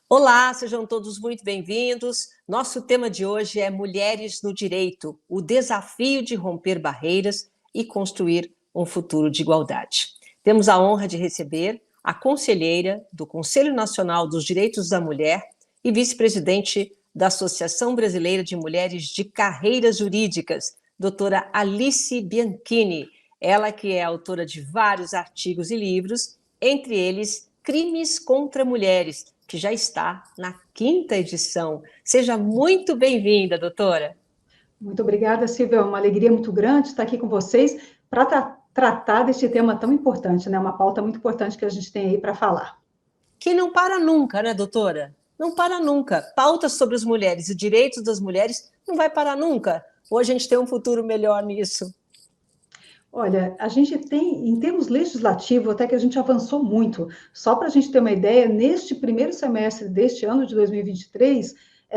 Olá, sejam todos muito bem-vindos. Nosso tema de hoje é Mulheres no Direito, o desafio de romper barreiras e construir um futuro de igualdade. Temos a honra de receber a conselheira do Conselho Nacional dos Direitos da Mulher e vice-presidente da Associação Brasileira de Mulheres de Carreiras Jurídicas, doutora Alice Bianchini. Ela que é autora de vários artigos e livros, entre eles Crimes contra Mulheres, que já está na 5ª edição. Seja muito bem-vinda, doutora. Muito obrigada, Silvia. É uma alegria muito grande estar aqui com vocês para tratar deste tema tão importante, né? Uma pauta muito importante que a gente tem aí para falar. Que não para nunca, né, doutora? Não para nunca. Pautas sobre as mulheres e direitos das mulheres não vai parar nunca. Ou a gente tem um futuro melhor nisso? Olha, a gente tem, em termos legislativos, até que a gente avançou muito. Só para a gente ter uma ideia, neste primeiro semestre deste ano de 2023,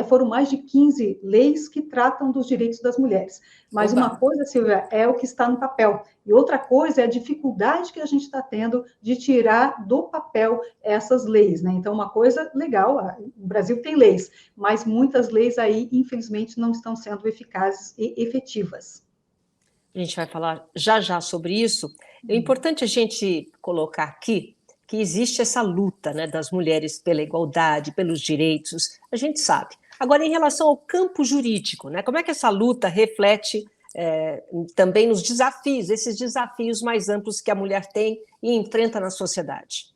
foram mais de 15 leis que tratam dos direitos das mulheres. Mas Oba. uma coisa, Silvia, é o que está no papel. E outra coisa é a dificuldade que a gente está tendo de tirar do papel essas leis, né? Então, uma coisa legal, o Brasil tem leis, mas muitas leis aí, infelizmente, não estão sendo eficazes e efetivas. A gente vai falar já já sobre isso. É importante a gente colocar aqui que existe essa luta, né, das mulheres pela igualdade, pelos direitos, a gente sabe. Agora, em relação ao campo jurídico, né, como é que essa luta reflete também nos desafios, esses desafios mais amplos que a mulher tem e enfrenta na sociedade?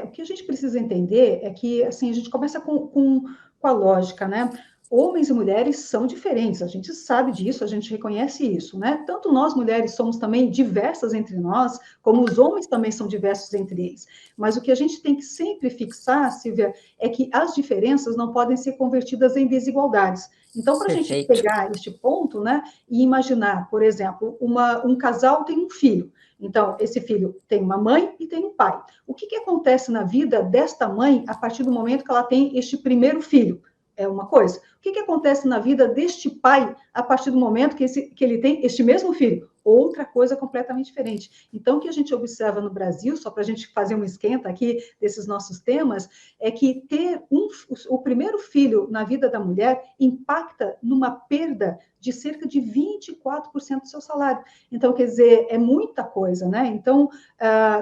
O que a gente precisa entender é que, assim, a gente começa com a lógica, né? Homens e mulheres são diferentes, a gente sabe disso, a gente reconhece isso, né? Tanto nós, mulheres, somos também diversas entre nós, como os homens também são diversos entre eles. Mas o que a gente tem que sempre fixar, Silvia, é que as diferenças não podem ser convertidas em desigualdades. Então, para a gente Perfeito. pegar este ponto, né, e imaginar, por exemplo, um casal tem um filho. Então, esse filho tem uma mãe e tem um pai. O que acontece na vida desta mãe a partir do momento que ela tem este primeiro filho? É uma coisa. O que acontece na vida deste pai a partir do momento que ele tem este mesmo filho? Outra coisa completamente diferente. Então, o que a gente observa no Brasil, só para a gente fazer um esquenta aqui desses nossos temas, é que ter o primeiro filho na vida da mulher impacta numa perda de cerca de 24% do seu salário. Então, quer dizer, é muita coisa, né? Então,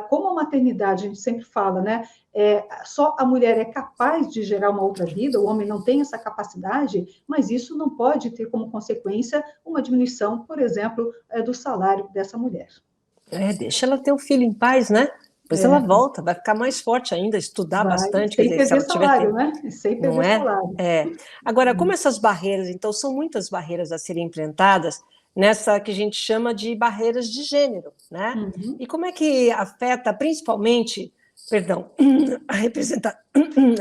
como a maternidade, a gente sempre fala, né? Só a mulher é capaz de gerar uma outra vida, o homem não tem essa capacidade, mas isso não pode ter como consequência uma diminuição, por exemplo, do salário dessa mulher. Deixa ela ter o filho em paz, né? Depois ela É, volta, vai ficar mais forte ainda, estudar vai, bastante, quer sem dizer, se perder ela tiver salário, tempo. né? Sem Não perder é? salário. É. Agora, como essas barreiras, então, são muitas barreiras a serem enfrentadas nessa que a gente chama de barreiras de gênero, né? Uhum. E como é que afeta principalmente, perdão, a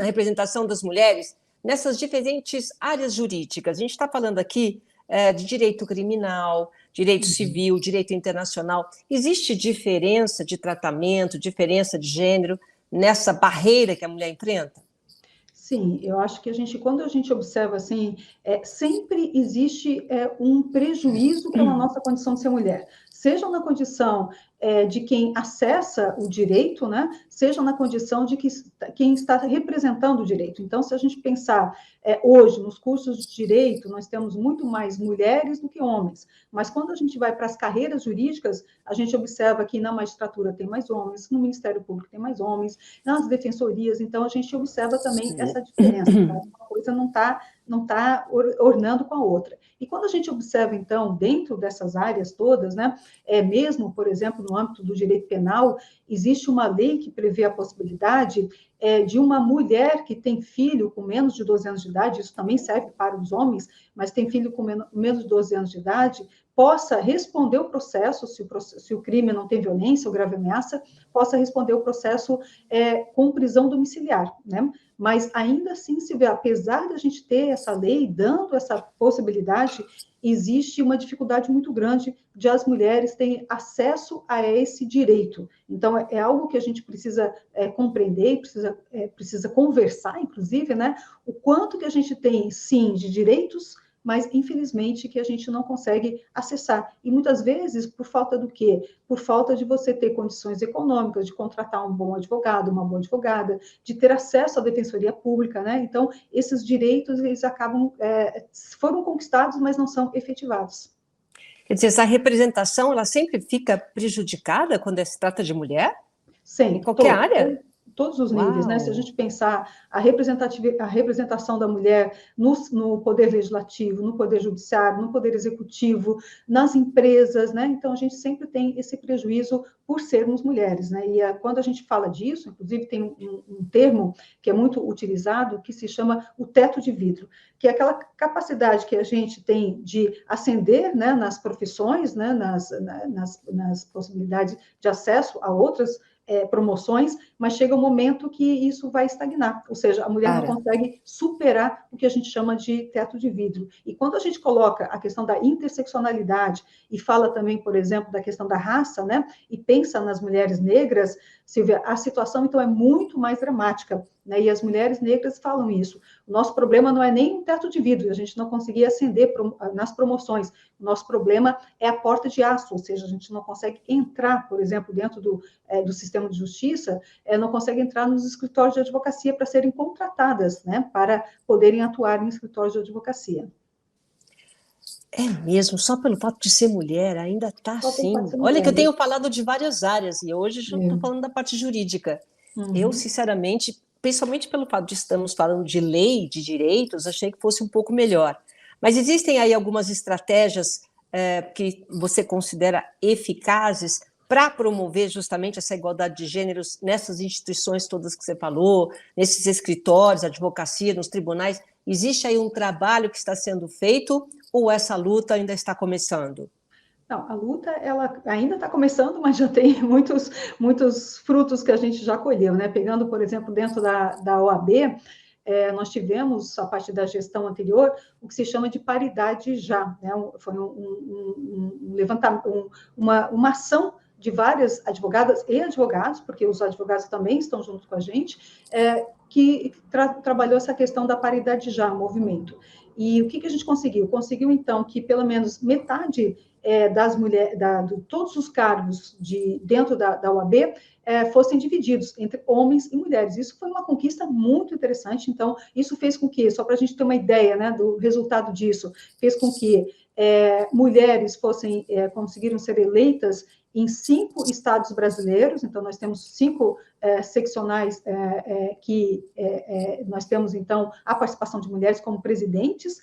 representação das mulheres nessas diferentes áreas jurídicas? A gente está falando aqui de direito criminal, direito civil, direito internacional. Existe diferença de tratamento, diferença de gênero nessa barreira que a mulher enfrenta? Sim, eu acho que quando a gente observa assim, sempre existe um prejuízo pela nossa condição de ser mulher, seja na condição de quem acessa o direito, né? Seja na condição de quem está representando o direito. Então, se a gente pensar hoje nos cursos de direito, nós temos muito mais mulheres do que homens, mas quando a gente vai para as carreiras jurídicas, a gente observa que na magistratura tem mais homens, no Ministério Público tem mais homens, nas defensorias, então a gente observa também essa diferença. Então, uma coisa não tá ornando com a outra. E quando a gente observa, então, dentro dessas áreas todas, né, mesmo, por exemplo, no âmbito do direito penal, existe uma lei que prevê a possibilidade de uma mulher que tem filho com menos de 12 anos de idade, isso também serve para os homens, mas tem filho com menos de 12 anos de idade, possa responder o processo, se o crime não tem violência ou grave ameaça, possa responder o processo com prisão domiciliar, né? Mas ainda assim, se vê, apesar de a gente ter essa lei dando essa possibilidade, existe uma dificuldade muito grande de as mulheres terem acesso a esse direito. Então, é algo que a gente precisa compreender, precisa conversar, inclusive, né? O quanto que a gente tem, sim, de direitos mas infelizmente que a gente não consegue acessar. E muitas vezes por falta do quê? Por falta de você ter condições econômicas, de contratar um bom advogado, uma boa advogada, de ter acesso à defensoria pública, né? Então, esses direitos, eles acabam, foram conquistados, mas não são efetivados. Quer dizer, essa representação, ela sempre fica prejudicada quando se trata de mulher? Em Sempre, qualquer área? todos os níveis, né? Se a Uau! gente pensar a representação da mulher no poder legislativo, no poder judiciário, no poder executivo, nas empresas, né? Então a gente sempre tem esse prejuízo por sermos mulheres, né? E quando a gente fala disso, inclusive tem um termo que é muito utilizado que se chama o teto de vidro, que é aquela capacidade que a gente tem de ascender, né, nas profissões, né, nas possibilidades de acesso a outras promoções, mas chega um momento que isso vai estagnar, ou seja, a mulher não Cara, consegue superar o que a gente chama de teto de vidro. E quando a gente coloca a questão da interseccionalidade e fala também, por exemplo, da questão da raça, né, e pensa nas mulheres negras, Silvia, a situação então é muito mais dramática, né, e as mulheres negras falam isso. O nosso problema não é nem um teto de vidro, a gente não conseguir ascender nas promoções, o nosso problema é a porta de aço, ou seja, a gente não consegue entrar, por exemplo, dentro do sistema de justiça, não consegue entrar nos escritórios de advocacia para serem contratadas, né, para poderem atuar em escritórios de advocacia. é mesmo, só pelo fato de ser mulher ainda está Só pelo fato de assim. ser Olha que eu mulher. tenho falado de várias áreas e hoje já estou É. falando da parte jurídica. Eu, Uhum. sinceramente, principalmente pelo fato de estamos falando de lei, de direitos, achei que fosse um pouco melhor. Mas existem aí algumas estratégias que você considera eficazes para promover justamente essa igualdade de gêneros nessas instituições todas que você falou, nesses escritórios, advocacia, nos tribunais? Existe aí um trabalho que está sendo feito ou essa luta ainda está começando? Não, a luta ela ainda está começando, mas já tem muitos frutos que a gente já colheu, né? Pegando, por exemplo, dentro da OAB, nós tivemos, a partir da gestão anterior, o que se chama de paridade já, né? Foi um levantamento, uma ação de várias advogadas e advogados, porque os advogados também estão junto com a gente, que trabalhou essa questão da paridade já, movimento. E o que a gente conseguiu? Conseguiu, então, que pelo menos metade das mulheres, de todos os cargos dentro da OAB fossem divididos entre homens e mulheres. Isso foi uma conquista muito interessante. Então, isso fez com que, só para a gente ter uma ideia, né, do resultado disso, fez com que mulheres conseguiram ser eleitas em 5 estados brasileiros. Então, nós temos 5 seccionais que nós temos, então, a participação de mulheres como presidentes.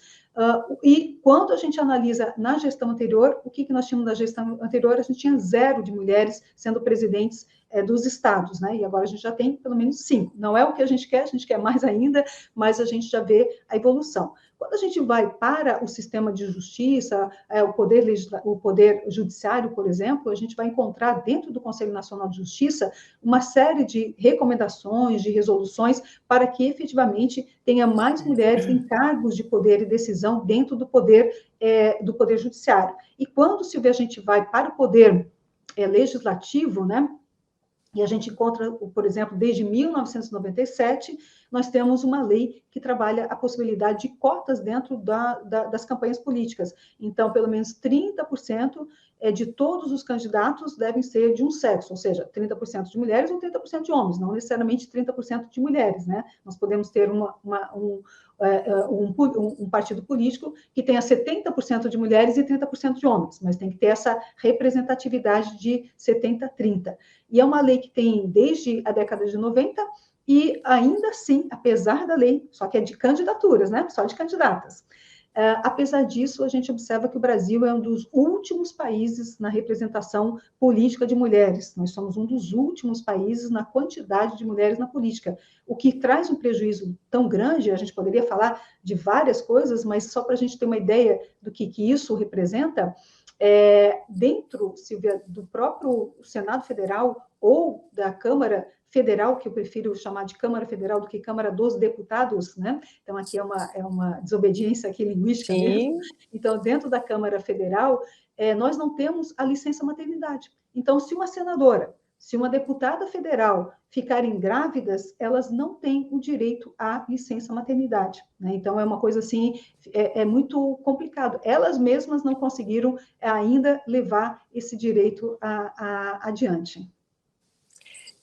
E quando a gente analisa na gestão anterior, o que nós tínhamos na gestão anterior? A gente tinha 0 de mulheres sendo presidentes dos estados, né? E agora a gente já tem pelo menos 5. Não é o que a gente quer mais ainda, mas a gente já vê a evolução. Quando a gente vai para o sistema de justiça, o poder judiciário, por exemplo, a gente vai encontrar dentro do Conselho Nacional de Justiça uma série de recomendações, de resoluções, para que efetivamente tenha mais mulheres em cargos de poder e decisão dentro do poder judiciário. E quando, Silvia, a gente vai para o poder legislativo, né? E a gente encontra, por exemplo, desde 1997, nós temos uma lei que trabalha a possibilidade de cotas dentro das campanhas políticas. Então, pelo menos 30% de todos os candidatos devem ser de um sexo, ou seja, 30% de mulheres ou 30% de homens, não necessariamente 30% de mulheres, né? Nós podemos ter um partido político que tenha 70% de mulheres e 30% de homens, mas tem que ter essa representatividade de 70-30. E é uma lei que tem desde a década de 90 e ainda assim, apesar da lei, só que é de candidaturas, né? Só de candidatas. Apesar disso, a gente observa que o Brasil é um dos últimos países na representação política de mulheres. Nós somos um dos últimos países na quantidade de mulheres na política, o que traz um prejuízo tão grande. A gente poderia falar de várias coisas, mas só para a gente ter uma ideia do que isso representa, dentro, Silvia, do próprio Senado Federal ou da Câmara Federal, que eu prefiro chamar de Câmara Federal do que Câmara dos Deputados, né? Então, aqui é uma desobediência aqui linguística mesmo. Sim. Então, dentro da Câmara Federal, nós não temos a licença maternidade. Então, se uma senadora Se uma deputada federal ficarem grávidas, elas não têm o direito à licença maternidade, né? Então, é uma coisa assim, é muito complicado. Elas mesmas não conseguiram ainda levar esse direito adiante.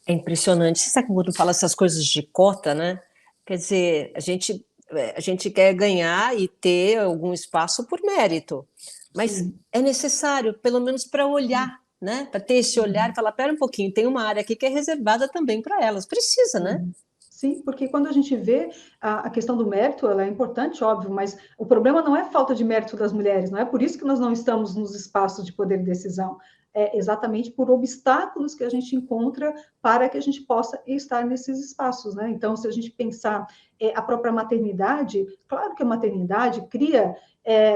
É impressionante. Você sabe quando fala essas coisas de cota, né? Quer dizer, a gente quer ganhar e ter algum espaço por mérito, mas Sim. é necessário, pelo menos para olhar, né? Para ter esse olhar e falar, pera um pouquinho, tem uma área aqui que é reservada também para elas. Precisa, né? Sim. Sim, porque quando a gente vê a questão do mérito, ela é importante, óbvio, mas o problema não é a falta de mérito das mulheres, não é por isso que nós não estamos nos espaços de poder de decisão, é exatamente por obstáculos que a gente encontra para que a gente possa estar nesses espaços, né? Então, se a gente pensar a própria maternidade, claro que a maternidade cria,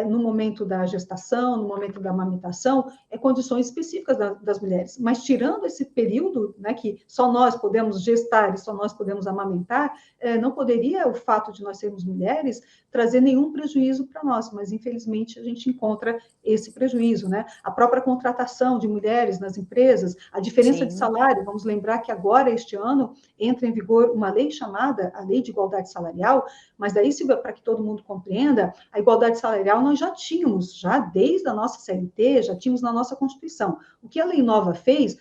no momento da gestação, no momento da amamentação, condições específicas das mulheres. Mas tirando esse período, né, que só nós podemos gestar e só nós podemos amamentar, não poderia o fato de nós sermos mulheres trazer nenhum prejuízo para nós, mas infelizmente a gente encontra esse prejuízo, né? A própria contratação de mulheres nas empresas, a diferença de Sim. salário, vamos lembrar que agora, este ano, entra em vigor uma lei chamada a Lei de Igualdade Salarial, mas daí, para que todo mundo compreenda, a igualdade salarial nós já tínhamos, já desde a nossa CLT, já tínhamos na nossa Constituição. O que a lei nova fez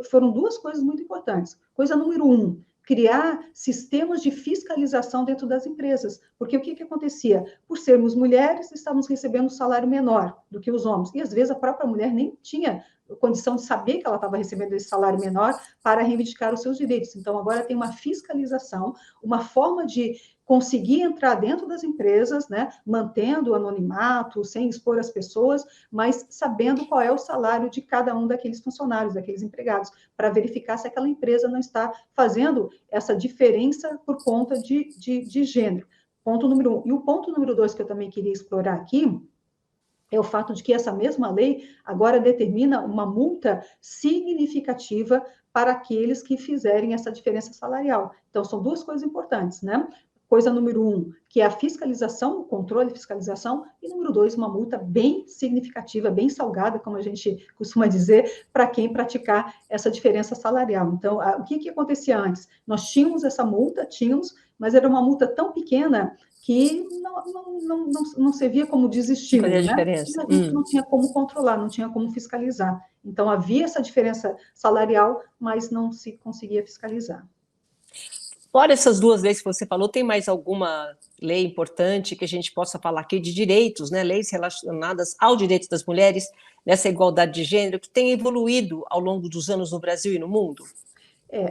foram duas coisas muito importantes. Coisa número um, criar sistemas de fiscalização dentro das empresas. Porque o que acontecia? Por sermos mulheres, estávamos recebendo um salário menor do que os homens. E, às vezes, a própria mulher nem tinha condição de saber que ela estava recebendo esse salário menor para reivindicar os seus direitos. Então, agora tem uma fiscalização, uma forma de conseguir entrar dentro das empresas, né, mantendo o anonimato, sem expor as pessoas, mas sabendo qual é o salário de cada um daqueles funcionários, daqueles empregados, para verificar se aquela empresa não está fazendo essa diferença por conta de gênero. Ponto número um. E o ponto número dois que eu também queria explorar aqui é o fato de que essa mesma lei agora determina uma multa significativa para aqueles que fizerem essa diferença salarial. Então, são duas coisas importantes, né? Coisa número um, que é a fiscalização, o controle e fiscalização, e número dois, uma multa bem significativa, bem salgada, como a gente costuma dizer, para quem praticar essa diferença salarial. Então, o que acontecia antes? Nós tínhamos essa multa, mas era uma multa tão pequena que não servia como Não fazia desestímulo, né? E diferença. a gente não tinha como controlar, não tinha como fiscalizar. Então, havia essa diferença salarial, mas não se conseguia fiscalizar. Fora essas duas leis que você falou, tem mais alguma lei importante que a gente possa falar aqui de direitos, né? Leis relacionadas ao direito das mulheres, nessa igualdade de gênero, que tem evoluído ao longo dos anos no Brasil e no mundo?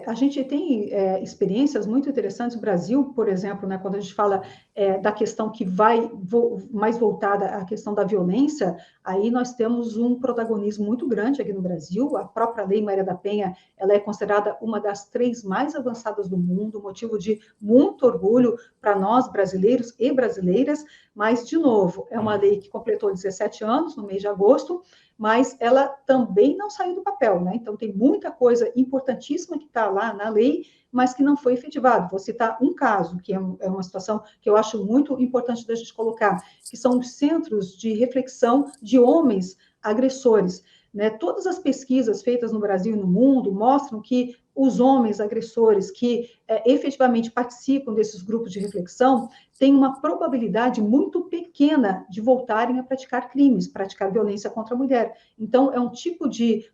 A gente tem experiências muito interessantes. O Brasil, por exemplo, né, quando a gente fala da questão que vai mais voltada à questão da violência, aí nós temos um protagonismo muito grande aqui no Brasil. A própria Lei Maria da Penha, ela é considerada uma das 3 mais avançadas do mundo, motivo de muito orgulho para nós, brasileiros e brasileiras, mas, de novo, é uma lei que completou 17 anos, no mês de agosto, mas ela também não saiu do papel, né? Então, tem muita coisa importantíssima que está lá na lei, mas que não foi efetivado. Vou citar um caso, que é uma situação que eu acho muito importante da gente colocar, que são os centros de reflexão de homens agressores, né? Todas as pesquisas feitas no Brasil e no mundo mostram que os homens agressores que efetivamente participam desses grupos de reflexão têm uma probabilidade muito pequena de voltarem a praticar crimes, praticar violência contra a mulher. Então, é um tipo de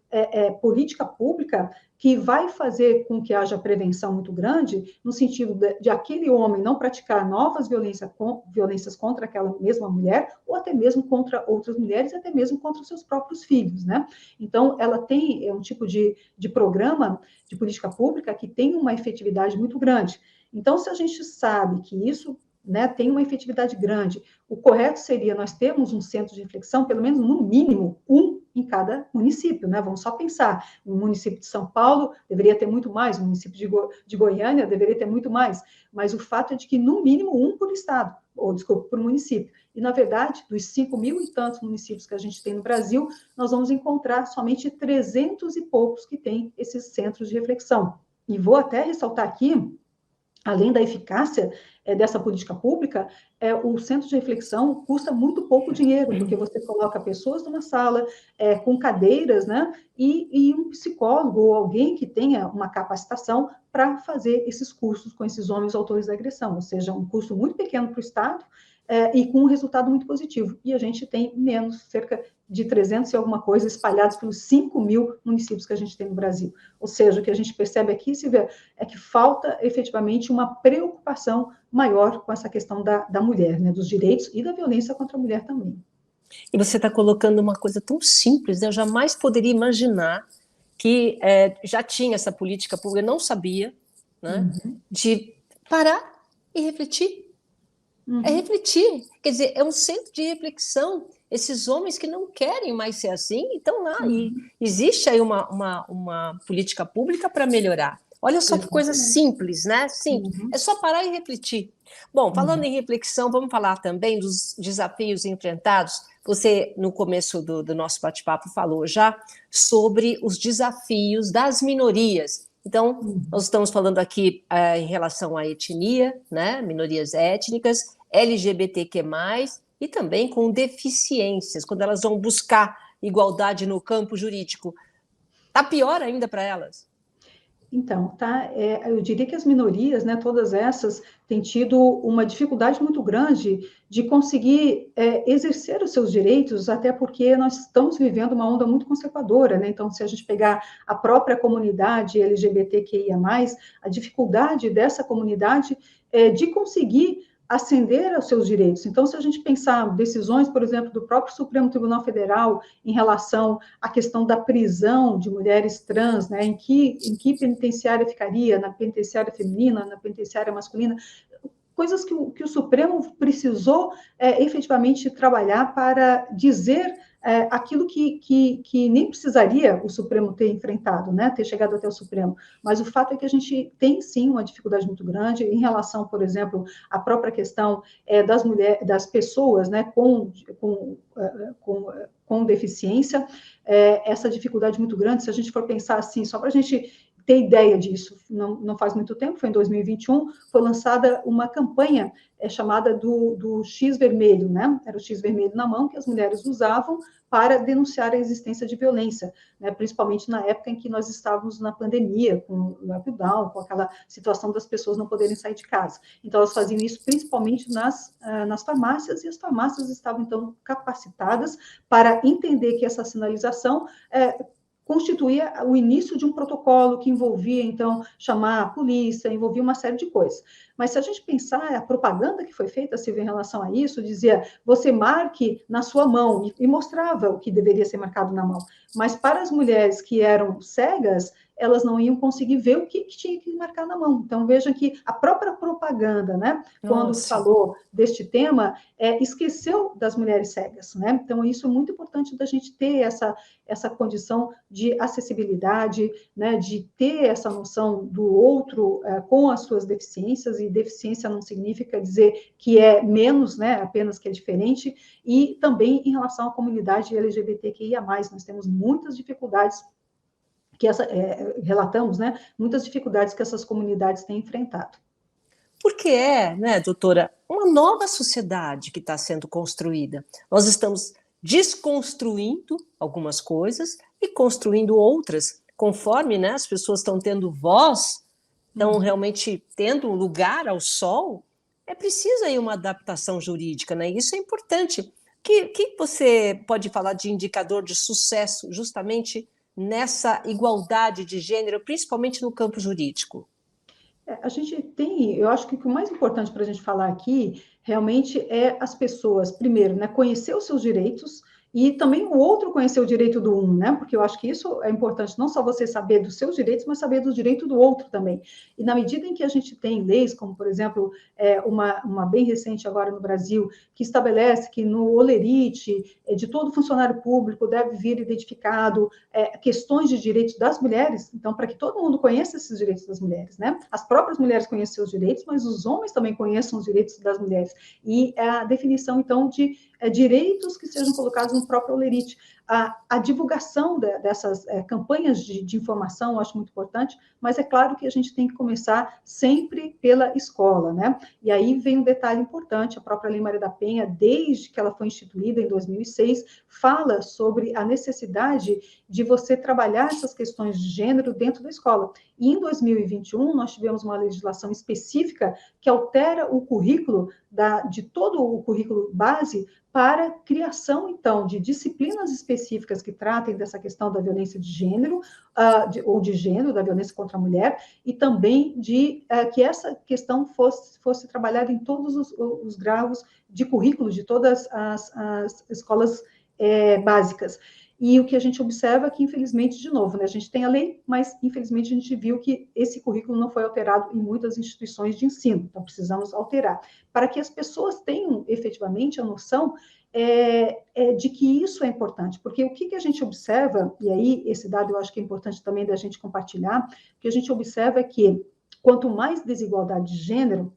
política pública que vai fazer com que haja prevenção muito grande, no sentido de aquele homem não praticar novas violências contra aquela mesma mulher, ou até mesmo contra outras mulheres, até mesmo contra os seus próprios filhos, né? Então, ela tem um tipo de programa de política pública que tem uma efetividade muito grande. Então, se a gente sabe que isso, né, tem uma efetividade grande, o correto seria nós termos um centro de reflexão, pelo menos no mínimo um em cada município, né? Vamos só pensar, o município de São Paulo deveria ter muito mais, o município de Goiânia deveria ter muito mais, mas o fato é de que no mínimo um por estado, ou desculpa, por município. E, na verdade, dos 5.000 e tantos municípios que a gente tem no Brasil, nós vamos encontrar somente 300 e poucos que têm esses centros de reflexão. E vou até ressaltar aqui, além da eficácia dessa política pública, o centro de reflexão custa muito pouco dinheiro, porque você coloca pessoas numa sala com cadeiras, né, e um psicólogo ou alguém que tenha uma capacitação para fazer esses cursos com esses homens autores da agressão, ou seja, um custo muito pequeno para o Estado, e com um resultado muito positivo. E a gente tem menos, cerca de 300 e alguma coisa, espalhados pelos 5.000 municípios que a gente tem no Brasil. Ou seja, o que a gente percebe aqui, Silvia, é que falta efetivamente uma preocupação maior com essa questão da mulher, né, dos direitos e da violência contra a mulher também. E você está colocando uma coisa tão simples, né? Eu jamais poderia imaginar que já tinha essa política pública, eu não sabia, né, de parar e refletir. É refletir, quer dizer, é um centro de reflexão. Esses homens que não querem mais ser assim, estão lá. E existe aí uma política pública para melhorar. Olha só que coisa simples, né? Sim, é só parar e refletir. Bom, falando em reflexão, vamos falar também dos desafios enfrentados. Você, no começo do nosso bate-papo, falou já sobre os desafios das minorias. Então, nós estamos falando aqui em relação à etnia, né? Minorias étnicas, LGBTQ+, e também com deficiências, quando elas vão buscar igualdade no campo jurídico. Está pior ainda para elas. Então, eu diria que as minorias, né, todas essas, têm tido uma dificuldade muito grande de conseguir exercer os seus direitos, até porque nós estamos vivendo uma onda muito conservadora, né? Então, se a gente pegar a própria comunidade LGBTQIA+, a dificuldade dessa comunidade de conseguir ascender aos seus direitos. Então, se a gente pensar decisões, por exemplo, do próprio Supremo Tribunal Federal em relação à questão da prisão de mulheres trans, né, em que penitenciária ficaria, na penitenciária feminina, na penitenciária masculina, coisas que o Supremo precisou efetivamente trabalhar para dizer aquilo que nem precisaria o Supremo ter enfrentado, né, ter chegado até o Supremo. Mas o fato é que a gente tem, sim, uma dificuldade muito grande em relação, por exemplo, à própria questão das mulheres, das pessoas, né, com deficiência, essa dificuldade muito grande. Se a gente for pensar assim, só para a gente ter ideia disso, não faz muito tempo, foi em 2021, foi lançada uma campanha chamada do X vermelho, né? Era o X vermelho na mão que as mulheres usavam para denunciar a existência de violência, né? Principalmente na época em que nós estávamos na pandemia, com o lockdown, com aquela situação das pessoas não poderem sair de casa. Então, elas faziam isso principalmente nas farmácias, e as farmácias estavam, então, capacitadas para entender que essa sinalização constituía o início de um protocolo que envolvia, então, chamar a polícia, envolvia uma série de coisas. Mas se a gente pensar, a propaganda que foi feita, Silvia, em relação a isso, dizia, você marque na sua mão, e mostrava o que deveria ser marcado na mão. Mas para as mulheres que eram cegas, elas não iam conseguir ver o que tinha que marcar na mão. Então, vejam que a própria propaganda, né, quando falou deste tema, esqueceu das mulheres cegas, né? Então, isso é muito importante da gente ter essa condição de acessibilidade, né, de ter essa noção do outro com as suas deficiências, e deficiência não significa dizer que é menos, né, apenas que é diferente, e também em relação à comunidade LGBTQIA+, nós temos muitas dificuldades relatamos, né, muitas dificuldades que essas comunidades têm enfrentado. Porque né, doutora, uma nova sociedade que está sendo construída. Nós estamos desconstruindo algumas coisas e construindo outras, conforme, né, as pessoas estão tendo voz, estão realmente tendo lugar ao sol, é preciso aí uma adaptação jurídica, né? Isso é importante. Que você pode falar de indicador de sucesso justamente nessa igualdade de gênero, principalmente no campo jurídico? A gente tem, eu acho que o mais importante para a gente falar aqui, realmente, é as pessoas, primeiro, né, conhecer os seus direitos, e também o outro conhecer o direito do um, né? Porque eu acho que isso é importante, não só você saber dos seus direitos, mas saber do direito do outro também. E na medida em que a gente tem leis, como, por exemplo, uma bem recente agora no Brasil, que estabelece que no holerite de todo funcionário público deve vir identificado questões de direitos das mulheres, então, para que todo mundo conheça esses direitos das mulheres, né? As próprias mulheres conheçam seus direitos, mas os homens também conheçam os direitos das mulheres. E a definição, então, de direitos que sejam colocados no próprio holerite. a divulgação dessas campanhas de informação, eu acho muito importante, mas é claro que a gente tem que começar sempre pela escola, né? E aí vem um detalhe importante, a própria Lei Maria da Penha, desde que ela foi instituída em 2006, fala sobre a necessidade de você trabalhar essas questões de gênero dentro da escola. E em 2021, nós tivemos uma legislação específica que altera o currículo de todo o currículo base para criação, então, de disciplinas específicas que tratem dessa questão da violência de gênero, ou de gênero, da violência contra a mulher, e também que essa questão fosse trabalhada em todos os graus de currículo de todas as escolas básicas. E o que a gente observa é que, infelizmente, de novo, né, a gente tem a lei, mas, infelizmente, a gente viu que esse currículo não foi alterado em muitas instituições de ensino, então precisamos alterar, para que as pessoas tenham, efetivamente, a noção de que isso é importante, porque o que a gente observa, e aí esse dado eu acho que é importante também da gente compartilhar, o que a gente observa é que quanto mais desigualdade de gênero,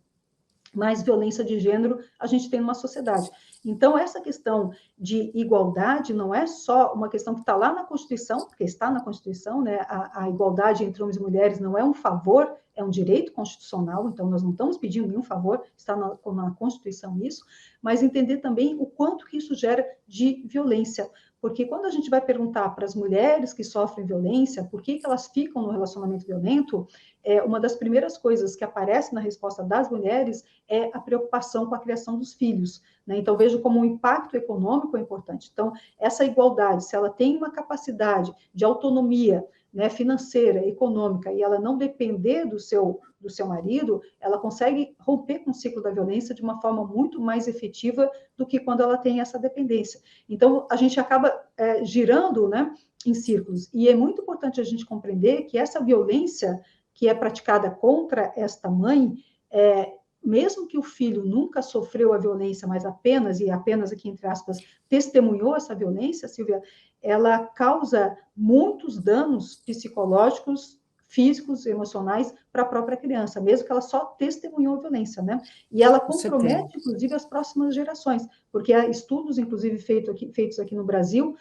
mais violência de gênero a gente tem numa sociedade. Então, essa questão de igualdade não é só uma questão que está lá na Constituição, porque está na Constituição, né? A igualdade entre homens e mulheres não é um favor, é um direito constitucional, então nós não estamos pedindo nenhum favor, está na Constituição isso, mas entender também o quanto que isso gera de violência. Porque quando a gente vai perguntar para as mulheres que sofrem violência, por que elas ficam no relacionamento violento, uma das primeiras coisas que aparece na resposta das mulheres é a preocupação com a criação dos filhos, né? Então, vejo como um impacto econômico é importante. Então, essa igualdade, se ela tem uma capacidade de autonomia, né, financeira, econômica, e ela não depender do seu marido, ela consegue romper com o ciclo da violência de uma forma muito mais efetiva do que quando ela tem essa dependência. Então, a gente acaba girando, né, em círculos. E é muito importante a gente compreender que essa violência que é praticada contra esta mãe, mesmo que o filho nunca sofreu a violência, mas apenas aqui entre aspas, testemunhou essa violência, Silvia, ela causa muitos danos psicológicos, físicos, emocionais para a própria criança, mesmo que ela só testemunhou a violência, né? E ela compromete, inclusive, as próximas gerações, porque há estudos, inclusive, feitos aqui no Brasil,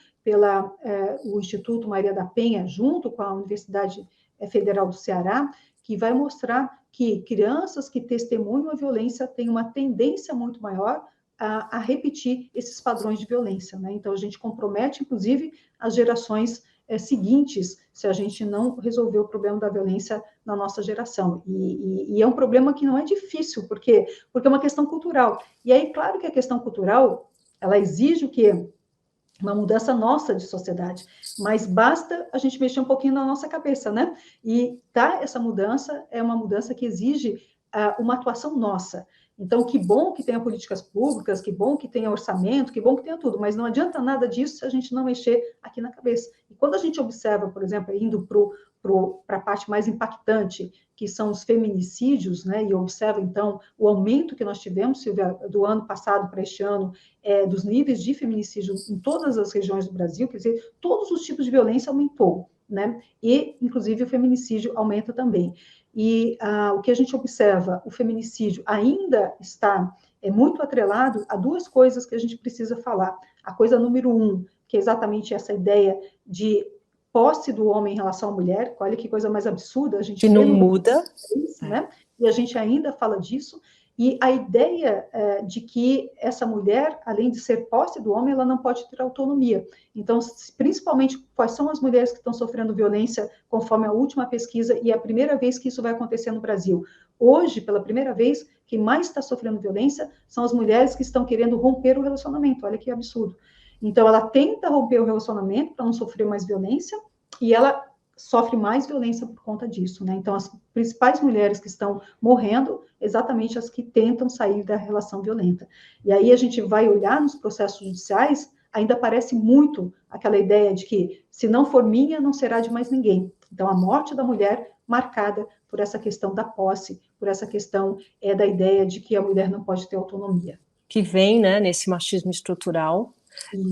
o Instituto Maria da Penha, junto com a Universidade Federal do Ceará, que vai mostrar que crianças que testemunham a violência têm uma tendência muito maior a repetir esses padrões de violência, né? Então, a gente compromete, inclusive, as gerações seguintes, se a gente não resolver o problema da violência na nossa geração. E é um problema que não é difícil, porque é uma questão cultural. E aí, claro que a questão cultural, ela exige o quê? Uma mudança nossa de sociedade, mas basta a gente mexer um pouquinho na nossa cabeça, né? E essa mudança é uma mudança que exige uma atuação nossa. Então, que bom que tenha políticas públicas, que bom que tenha orçamento, que bom que tenha tudo, mas não adianta nada disso se a gente não mexer aqui na cabeça. E quando a gente observa, por exemplo, indo para a parte mais impactante, que são os feminicídios, né, e observa, então, o aumento que nós tivemos, Silvia, do ano passado para este ano, dos níveis de feminicídio em todas as regiões do Brasil, quer dizer, todos os tipos de violência aumentou, né, e, inclusive, o feminicídio aumenta também. E o que a gente observa, o feminicídio ainda está muito atrelado a duas coisas que a gente precisa falar. A coisa número 1, que é exatamente essa ideia de posse do homem em relação à mulher, olha que coisa mais absurda, a gente que não muda, né? E a gente ainda fala disso, e a ideia de que essa mulher, além de ser posse do homem, ela não pode ter autonomia. Então, principalmente, quais são as mulheres que estão sofrendo violência, conforme a última pesquisa, e é a primeira vez que isso vai acontecer no Brasil. Hoje, pela primeira vez, quem mais está sofrendo violência são as mulheres que estão querendo romper o relacionamento, olha que absurdo. Então, ela tenta romper o relacionamento para não sofrer mais violência, e ela sofre mais violência por conta disso, né? Então, as principais mulheres que estão morrendo, exatamente as que tentam sair da relação violenta. E aí a gente vai olhar nos processos judiciais, ainda parece muito aquela ideia de que, se não for minha, não será de mais ninguém. Então, a morte da mulher marcada por essa questão da posse, por essa questão da ideia de que a mulher não pode ter autonomia. Que vem, né, nesse machismo estrutural,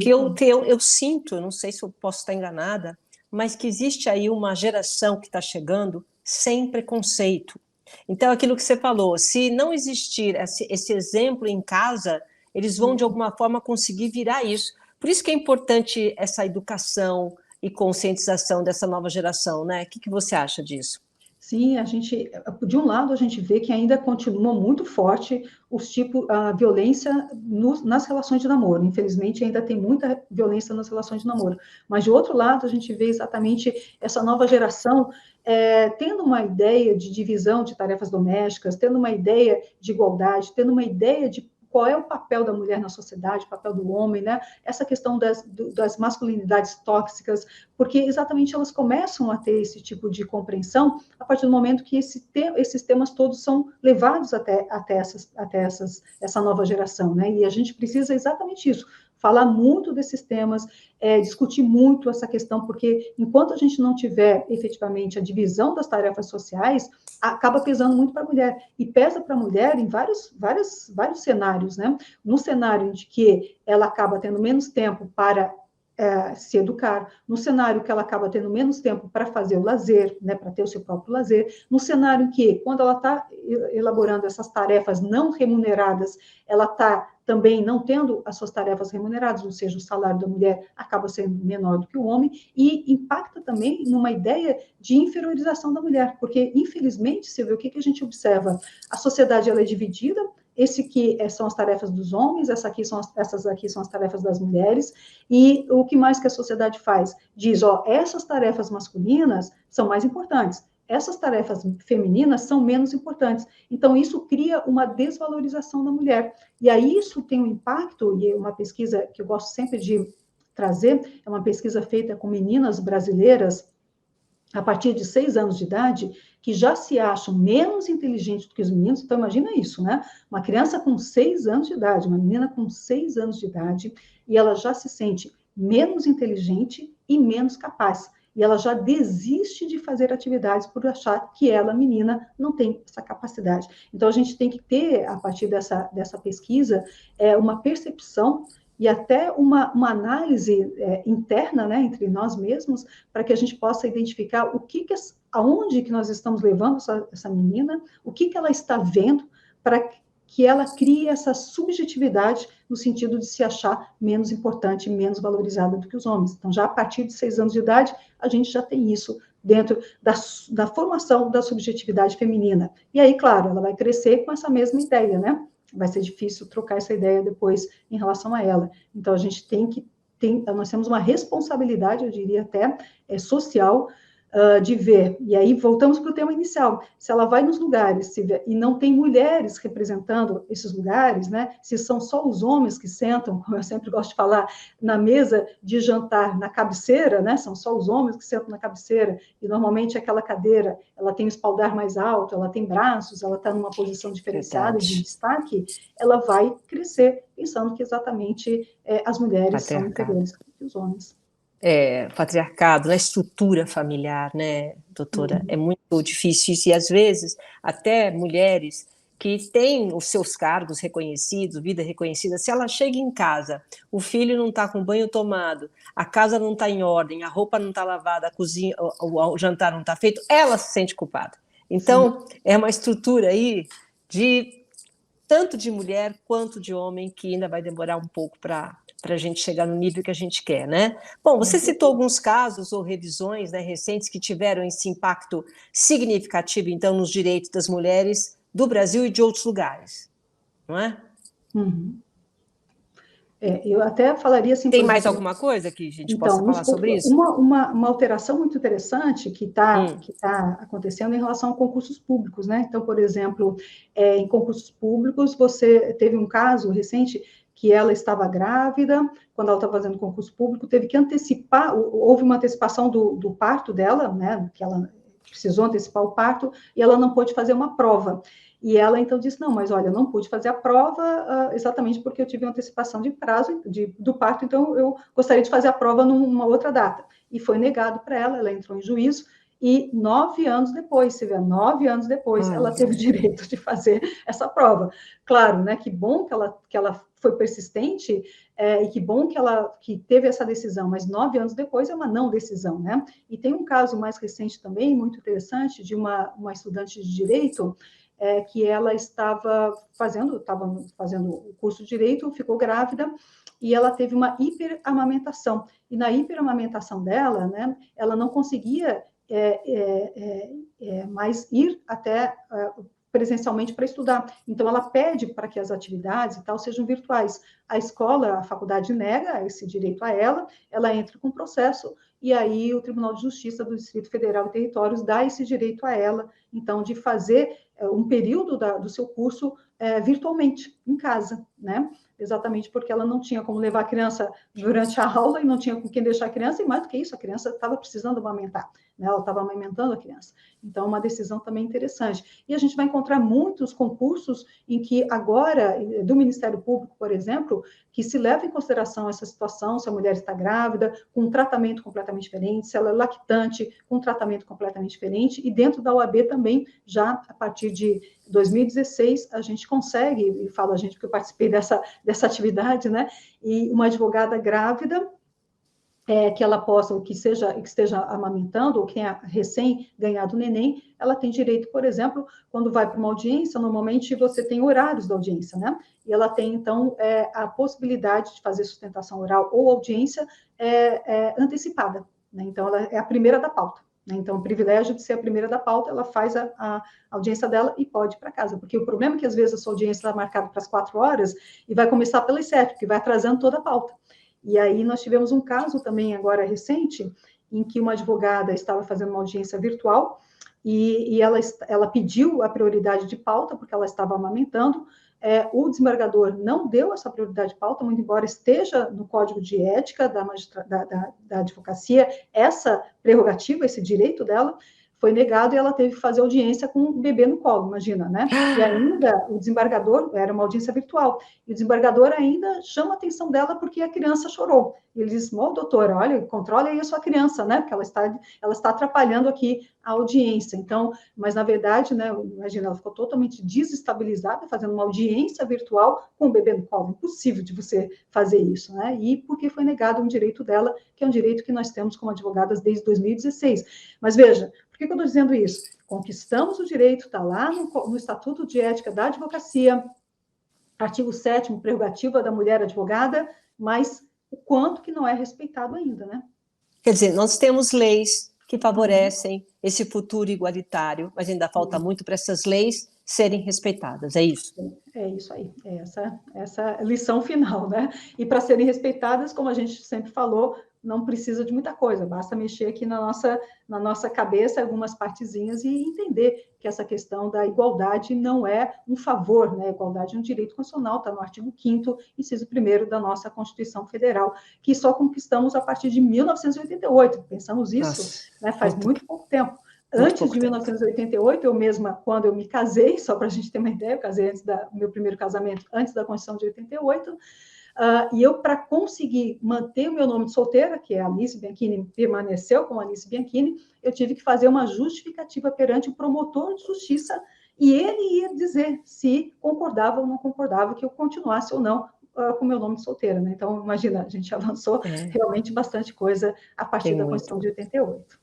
que eu sinto, não sei se eu posso estar enganada, mas que existe aí uma geração que está chegando sem preconceito. Então, aquilo que você falou, se não existir esse exemplo em casa, eles vão, de alguma forma, conseguir virar isso. Por isso que é importante essa educação e conscientização dessa nova geração, né? O que você acha disso? Sim, de um lado, a gente vê que ainda continua muito forte a violência nas relações de namoro. Infelizmente, ainda tem muita violência nas relações de namoro. Mas, de outro lado, a gente vê exatamente essa nova geração tendo uma ideia de divisão de tarefas domésticas, tendo uma ideia de igualdade, tendo uma ideia de qual é o papel da mulher na sociedade, o papel do homem, né? Essa questão das masculinidades tóxicas, porque exatamente elas começam a ter esse tipo de compreensão a partir do momento que esses temas todos são levados até essa nova geração, né? E a gente precisa exatamente isso, falar muito desses temas, discutir muito essa questão, porque enquanto a gente não tiver efetivamente a divisão das tarefas sociais, acaba pesando muito para a mulher, e pesa para a mulher em vários cenários, né? No cenário de que ela acaba tendo menos tempo para se educar, no cenário que ela acaba tendo menos tempo para fazer o lazer, né, para ter o seu próprio lazer, no cenário que, quando ela está elaborando essas tarefas não remuneradas, ela está também não tendo as suas tarefas remuneradas, ou seja, o salário da mulher acaba sendo menor do que o homem, e impacta também numa ideia de inferiorização da mulher, porque, infelizmente, você vê o que a gente observa, a sociedade ela é dividida, esse aqui são as tarefas dos homens, essas aqui são as tarefas das mulheres, e o que mais que a sociedade faz? Diz, ó, essas tarefas masculinas são mais importantes, essas tarefas femininas são menos importantes. Então, isso cria uma desvalorização da mulher. E aí isso tem um impacto, e é uma pesquisa que eu gosto sempre de trazer, é uma pesquisa feita com meninas brasileiras, a partir de 6 anos de idade, que já se acham menos inteligentes do que os meninos. Então, imagina isso, né? Uma criança com 6 anos de idade, uma menina com 6 anos de idade, e ela já se sente menos inteligente e menos capaz. E ela já desiste de fazer atividades por achar que ela, menina, não tem essa capacidade. Então, a gente tem que ter, a partir dessa pesquisa, uma percepção e até uma análise interna, né, entre nós mesmos, para que a gente possa identificar aonde que nós estamos levando essa menina, o que ela está vendo, para que ela crie essa subjetividade no sentido de se achar menos importante, menos valorizada do que os homens. Então, já a partir de 6 anos de idade, a gente já tem isso dentro da formação da subjetividade feminina. E aí, claro, ela vai crescer com essa mesma ideia, né? Vai ser difícil trocar essa ideia depois em relação a ela. Então, a gente nós temos uma responsabilidade, eu diria até, social, de ver. E aí, voltamos para o tema inicial. Se ela vai nos lugares e não tem mulheres representando esses lugares, né? Se são só os homens que sentam, como eu sempre gosto de falar, na mesa de jantar, na cabeceira, né? São só os homens que sentam na cabeceira, e normalmente aquela cadeira, ela tem o espaldar mais alto, ela tem braços, ela está numa posição diferenciada de destaque, ela vai crescer pensando que exatamente as mulheres são inferiores que os homens. Patriarcado, na estrutura familiar, né, doutora? É muito difícil isso, e às vezes até mulheres que têm os seus cargos reconhecidos, vida reconhecida, se ela chega em casa, o filho não está com banho tomado, a casa não está em ordem, a roupa não está lavada, a cozinha, o jantar não está feito, ela se sente culpada. Então, é uma estrutura aí de tanto de mulher quanto de homem que ainda vai demorar um pouco para a gente chegar no nível que a gente quer, né? Bom, você citou alguns casos ou revisões, né, recentes que tiveram esse impacto significativo, então, nos direitos das mulheres do Brasil e de outros lugares, não é? Eu até falaria assim, Tem mais alguma coisa que a gente possa falar sobre isso? Uma alteração muito interessante que tá acontecendo em relação a concursos públicos, né? Então, por exemplo, em concursos públicos, você teve um caso recente que ela estava grávida, quando ela estava fazendo concurso público, teve que antecipar, houve uma antecipação do parto dela, né? Que ela precisou antecipar o parto, e ela não pôde fazer uma prova. E ela, então, disse, não, mas olha, eu não pude fazer a prova exatamente porque eu tive uma antecipação de prazo do parto, então eu gostaria de fazer a prova numa outra data. E foi negado para ela entrou em juízo, e 9 anos depois, você vê, 9 anos depois, ela teve o direito de fazer essa prova. Claro, né, que bom que ela foi persistente, e que bom que teve essa decisão, mas 9 anos depois é uma não decisão, né? E tem um caso mais recente também, muito interessante, de uma estudante de direito, que ela estava fazendo o curso de Direito, ficou grávida, e ela teve uma hiperamamentação. E na hiperamamentação dela, né, ela não conseguia mais ir até presencialmente para estudar. Então, ela pede para que as atividades e tal sejam virtuais. A escola, a faculdade nega esse direito a ela entra com processo, e aí o Tribunal de Justiça do Distrito Federal e Territórios dá esse direito a ela, então, de fazer um período do seu curso virtualmente, em casa, né? Exatamente porque ela não tinha como levar a criança durante a aula e não tinha com quem deixar a criança, e mais do que isso, a criança estava precisando amamentar, né? Ela estava amamentando a criança. Então, uma decisão também interessante. E a gente vai encontrar muitos concursos em que agora, do Ministério Público, por exemplo, que se leva em consideração essa situação, se a mulher está grávida, com um tratamento completamente diferente, se ela é lactante, com um tratamento completamente diferente, e dentro da OAB também, já a partir de 2016, a gente consegue, e falo a gente porque eu participei dessa atividade, né? E uma advogada grávida, que ela possa, ou que esteja amamentando, ou que tenha recém ganhado o neném, ela tem direito, por exemplo, quando vai para uma audiência, normalmente você tem horários da audiência, né? E ela tem, então, a possibilidade de fazer sustentação oral ou audiência antecipada, né? Então, ela é a primeira da pauta, né? Então, o privilégio de ser a primeira da pauta, ela faz a audiência dela e pode ir para casa, porque o problema é que, às vezes, a sua audiência está marcada para as 4 horas e vai começar pelas 7, porque vai atrasando toda a pauta. E aí nós tivemos um caso também agora recente, em que uma advogada estava fazendo uma audiência virtual e ela pediu a prioridade de pauta, porque ela estava amamentando. O desembargador não deu essa prioridade de pauta, muito embora esteja no Código de Ética da advocacia, essa prerrogativa, esse direito dela, foi negado e ela teve que fazer audiência com o bebê no colo, imagina, né? E ainda o desembargador, era uma audiência virtual, e o desembargador ainda chama a atenção dela porque a criança chorou. E ele diz, doutora, olha, controle aí a sua criança, né? Porque ela está atrapalhando aqui a audiência. Então, mas na verdade, né, imagina, ela ficou totalmente desestabilizada, fazendo uma audiência virtual com o bebê no colo. Impossível de você fazer isso, né? E porque foi negado um direito dela, que é um direito que nós temos como advogadas desde 2016. Mas veja, por que eu estou dizendo isso? Conquistamos o direito, está lá no Estatuto de Ética da Advocacia, artigo 7º, prerrogativa da mulher advogada, mas o quanto que não é respeitado ainda, né? Quer dizer, nós temos leis que favorecem esse futuro igualitário, mas ainda falta muito para essas leis serem respeitadas, é isso? É isso aí, é essa lição final, né? E para serem respeitadas, como a gente sempre falou, não precisa de muita coisa, basta mexer aqui na nossa cabeça algumas partezinhas e entender que essa questão da igualdade não é um favor, né? A igualdade é um direito constitucional, está no artigo 5º, inciso 1º da nossa Constituição Federal, que só conquistamos a partir de 1988, pensamos isso, né? Faz muito pouco tempo. Antes de 1988, eu mesma, quando eu me casei, só para a gente ter uma ideia, eu casei antes do meu primeiro casamento, antes da Constituição de 88, e eu, para conseguir manter o meu nome de solteira, que é Alice Bianchini, permaneceu como Alice Bianchini, eu tive que fazer uma justificativa perante o promotor de justiça, e ele ia dizer se concordava ou não concordava que eu continuasse ou não com o meu nome de solteira, né? Então, imagina, a gente avançou realmente bastante coisa a partir da Constituição de 88.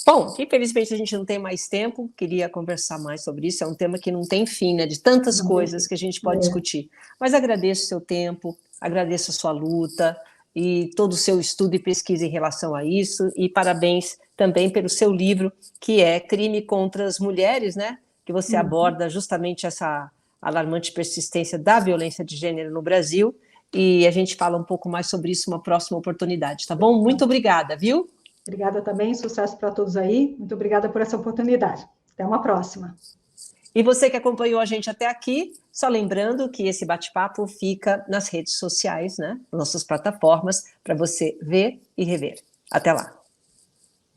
Bom, infelizmente a gente não tem mais tempo, queria conversar mais sobre isso, é um tema que não tem fim, né, de tantas coisas que a gente pode discutir. Mas agradeço o seu tempo, agradeço a sua luta e todo o seu estudo e pesquisa em relação a isso, e parabéns também pelo seu livro, que é Crime contra as Mulheres, né, que você aborda justamente essa alarmante persistência da violência de gênero no Brasil, e a gente fala um pouco mais sobre isso numa próxima oportunidade, tá bom? Muito obrigada, viu? Obrigada também, sucesso para todos aí. Muito obrigada por essa oportunidade. Até uma próxima. E você que acompanhou a gente até aqui, só lembrando que esse bate-papo fica nas redes sociais, né? Nas nossas plataformas, para você ver e rever. Até lá!